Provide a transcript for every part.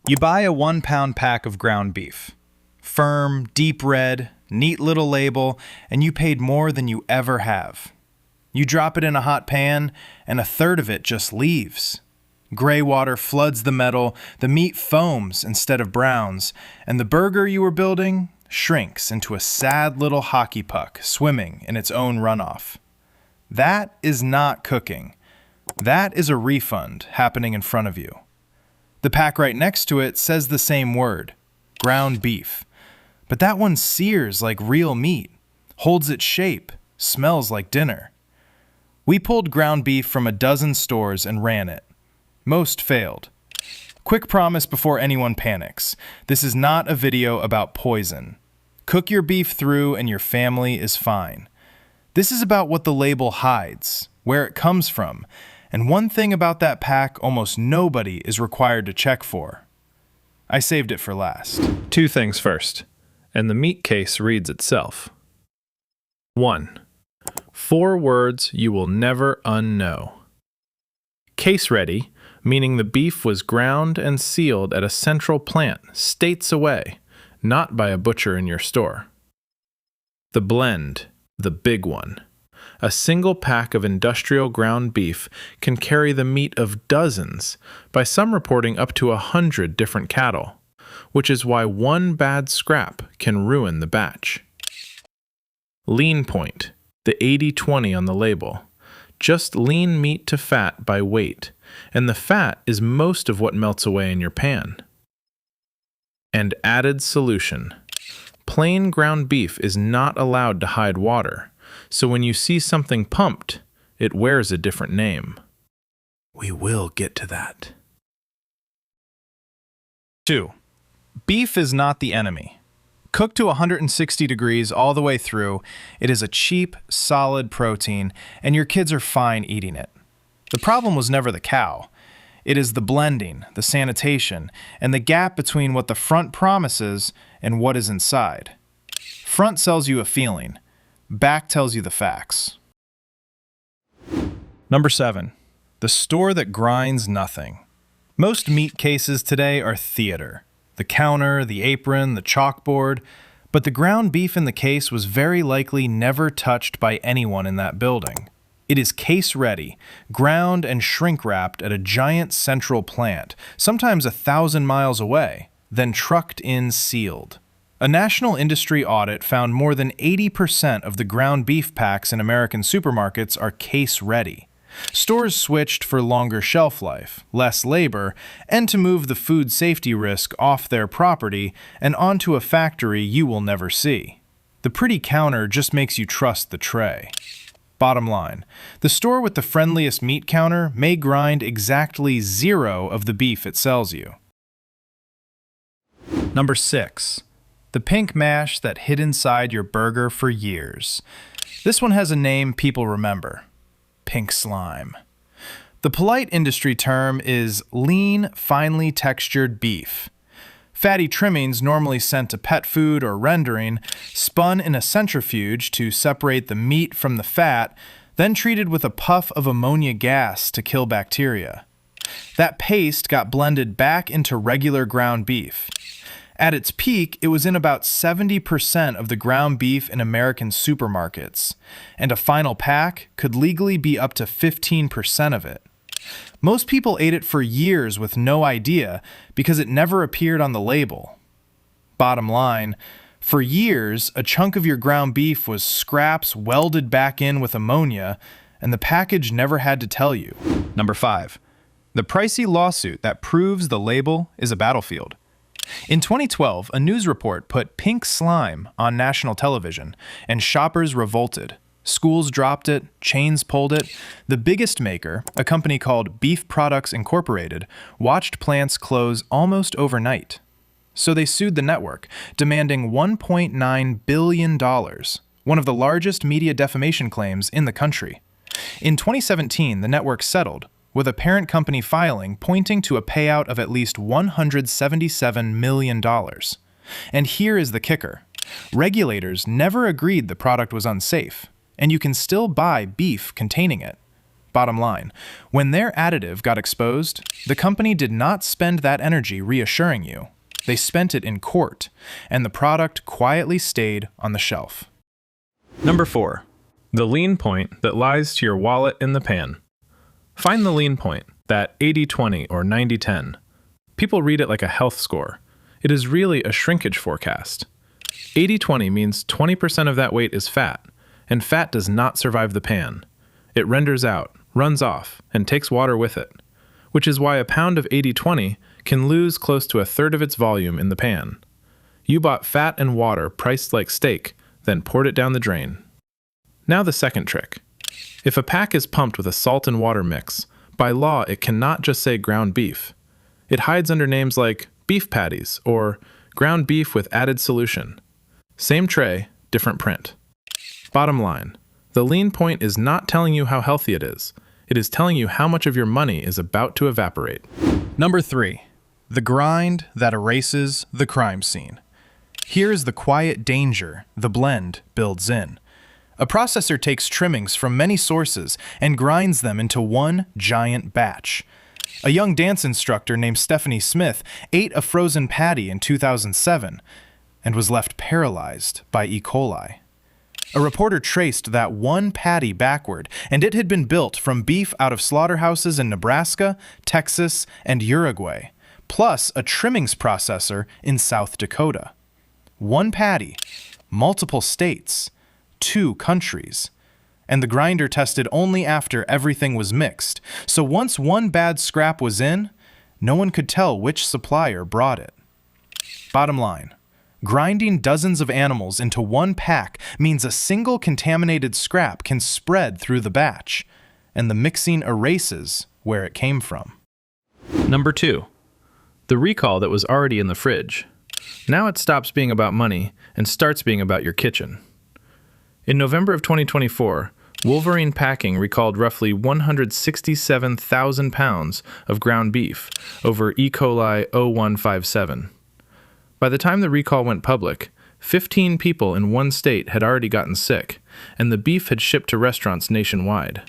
You buy a 1-pound pack of ground beef. Firm, deep red, neat little label, and you paid more than you ever have. You drop it in a hot pan, and a third of it just leaves. Gray water floods the metal, the meat foams instead of browns, and the burger you were building shrinks into a sad little hockey puck swimming in its own runoff. That is not cooking. That is a refund happening in front of you. The pack right next to it says the same word, ground beef. But that one sears like real meat, holds its shape, smells like dinner. We pulled ground beef from a dozen stores and ran it. Most failed. Quick promise before anyone panics. This is not a video about poison. Cook your beef through and your family is fine. This is about what the label hides, where it comes from, and one thing about that pack almost nobody is required to check for. I saved it for last. Two things first, and the meat case reads itself. 1. 4 words you will never unknow. Case ready, meaning the beef was ground and sealed at a central plant, states away, not by a butcher in your store. The blend, the big one. A single pack of industrial ground beef can carry the meat of dozens, by some reporting up to 100 different cattle, which is why one bad scrap can ruin the batch. Lean point, the 80-20 on the label. Just lean meat to fat by weight, and the fat is most of what melts away in your pan. And added solution. Plain ground beef is not allowed to hide water, so when you see something pumped, it wears a different name. We will get to that. 2. Beef is not the enemy. Cooked to 160 degrees all the way through, it is a cheap, solid protein, and your kids are fine eating it. The problem was never the cow. It is the blending, the sanitation, and the gap between what the front promises and what is inside. Front sells you a feeling. Back tells you the facts. Number 7. The store that grinds nothing. Most meat cases today are theater. The counter, the apron, the chalkboard, but the ground beef in the case was very likely never touched by anyone in that building. It is case-ready, ground and shrink-wrapped at a giant central plant, sometimes 1,000 miles away, then trucked in sealed. A national industry audit found more than 80% of the ground beef packs in American supermarkets are case-ready. Stores switched for longer shelf life, less labor, and to move the food safety risk off their property and onto a factory you will never see. The pretty counter just makes you trust the tray. Bottom line, the store with the friendliest meat counter may grind exactly 0 of the beef it sells you. Number 6. The pink mash that hid inside your burger for years. This one has a name people remember. Pink slime. The polite industry term is lean, finely textured beef. Fatty trimmings normally sent to pet food or rendering, spun in a centrifuge to separate the meat from the fat, then treated with a puff of ammonia gas to kill bacteria. That paste got blended back into regular ground beef. At its peak, it was in about 70% of the ground beef in American supermarkets, and a final pack could legally be up to 15% of it. Most people ate it for years with no idea because it never appeared on the label. Bottom line, for years, a chunk of your ground beef was scraps welded back in with ammonia, and the package never had to tell you. Number 5. The pricey lawsuit that proves the label is a battlefield. In 2012, a news report put pink slime on national television, and shoppers revolted. Schools dropped it, chains pulled it. The biggest maker, a company called Beef Products Incorporated, watched plants close almost overnight. So they sued the network, demanding $1.9 billion, one of the largest media defamation claims in the country. In 2017, the network settled, with a parent company filing pointing to a payout of at least $177 million. And here is the kicker. Regulators never agreed the product was unsafe, and you can still buy beef containing it. Bottom line, when their additive got exposed, the company did not spend that energy reassuring you. They spent it in court, and the product quietly stayed on the shelf. Number 4. The lean point that lies to your wallet in the pan. Find the lean point, that 80-20 or 90-10. People read it like a health score. It is really a shrinkage forecast. 80-20 means 20% of that weight is fat, and fat does not survive the pan. It renders out, runs off, and takes water with it, which is why a pound of 80-20 can lose close to a third of its volume in the pan. You bought fat and water priced like steak, then poured it down the drain. Now the second trick. If a pack is pumped with a salt and water mix, by law it cannot just say ground beef. It hides under names like beef patties or ground beef with added solution. Same tray, different print. Bottom line, the lean point is not telling you how healthy it is. It is telling you how much of your money is about to evaporate. Number 3. The grind that erases the crime scene. Here's the quiet danger the blend builds in. A processor takes trimmings from many sources and grinds them into one giant batch. A young dance instructor named Stephanie Smith ate a frozen patty in 2007 and was left paralyzed by E. coli. A reporter traced that one patty backward, and it had been built from beef out of slaughterhouses in Nebraska, Texas, and Uruguay, plus a trimmings processor in South Dakota. One patty, multiple states, 2 countries. And the grinder tested only after everything was mixed, so once one bad scrap was in, no one could tell which supplier brought it. Bottom line, grinding dozens of animals into one pack means a single contaminated scrap can spread through the batch, and the mixing erases where it came from. Number 2. The recall that was already in the fridge. Now it stops being about money and starts being about your kitchen. In November of 2024, Wolverine Packing recalled roughly 167,000 pounds of ground beef over E. coli 0157. By the time the recall went public, 15 people in one state had already gotten sick, and the beef had shipped to restaurants nationwide.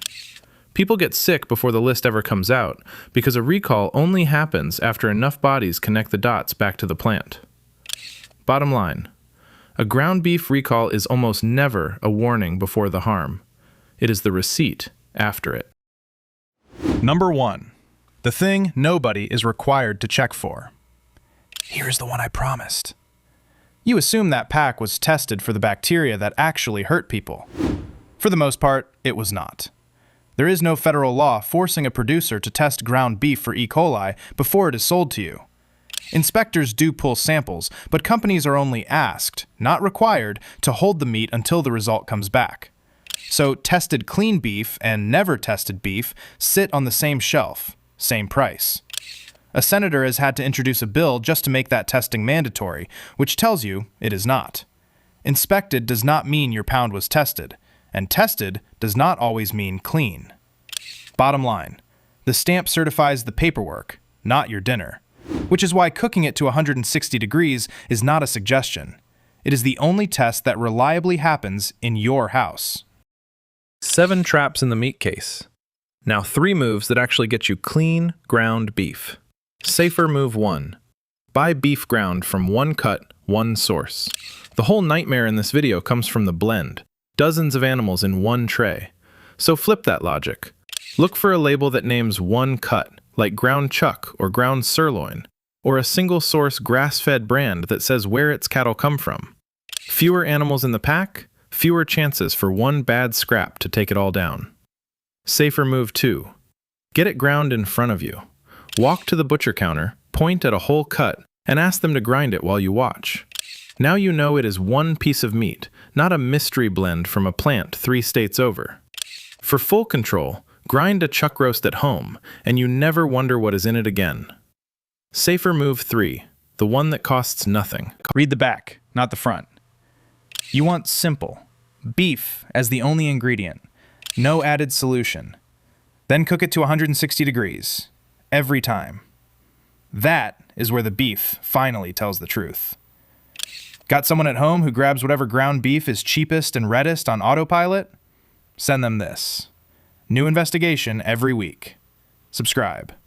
People get sick before the list ever comes out because a recall only happens after enough bodies connect the dots back to the plant. Bottom line, a ground beef recall is almost never a warning before the harm. It is the receipt after it. Number 1. The thing nobody is required to check for. Here's the one I promised. You assume that pack was tested for the bacteria that actually hurt people. For the most part, it was not. There is no federal law forcing a producer to test ground beef for E. coli before it is sold to you. Inspectors do pull samples, but companies are only asked, not required, to hold the meat until the result comes back. So tested clean beef and never tested beef sit on the same shelf, same price. A senator has had to introduce a bill just to make that testing mandatory, which tells you it is not. Inspected does not mean your pound was tested, and tested does not always mean clean. Bottom line, the stamp certifies the paperwork, not your dinner, which is why cooking it to 160 degrees is not a suggestion. It is the only test that reliably happens in your house. 7 traps in the meat case. Now 3 moves that actually get you clean ground beef. Safer move 1. Buy beef ground from one cut, one source. The whole nightmare in this video comes from the blend. Dozens of animals in one tray. So flip that logic. Look for a label that names one cut, like ground chuck or ground sirloin, or a single source grass-fed brand that says where its cattle come from. Fewer animals in the pack, fewer chances for one bad scrap to take it all down. Safer move 2. Get it ground in front of you. Walk to the butcher counter, point at a whole cut, and ask them to grind it while you watch. Now you know it is one piece of meat, not a mystery blend from a plant 3 states over. For full control, grind a chuck roast at home, and you never wonder what is in it again. Safer move 3, the one that costs nothing. Read the back, not the front. You want simple. Beef as the only ingredient. No added solution. Then cook it to 160 degrees. Every time. That is where the beef finally tells the truth. Got someone at home who grabs whatever ground beef is cheapest and reddest on autopilot? Send them this. New investigation every week. Subscribe.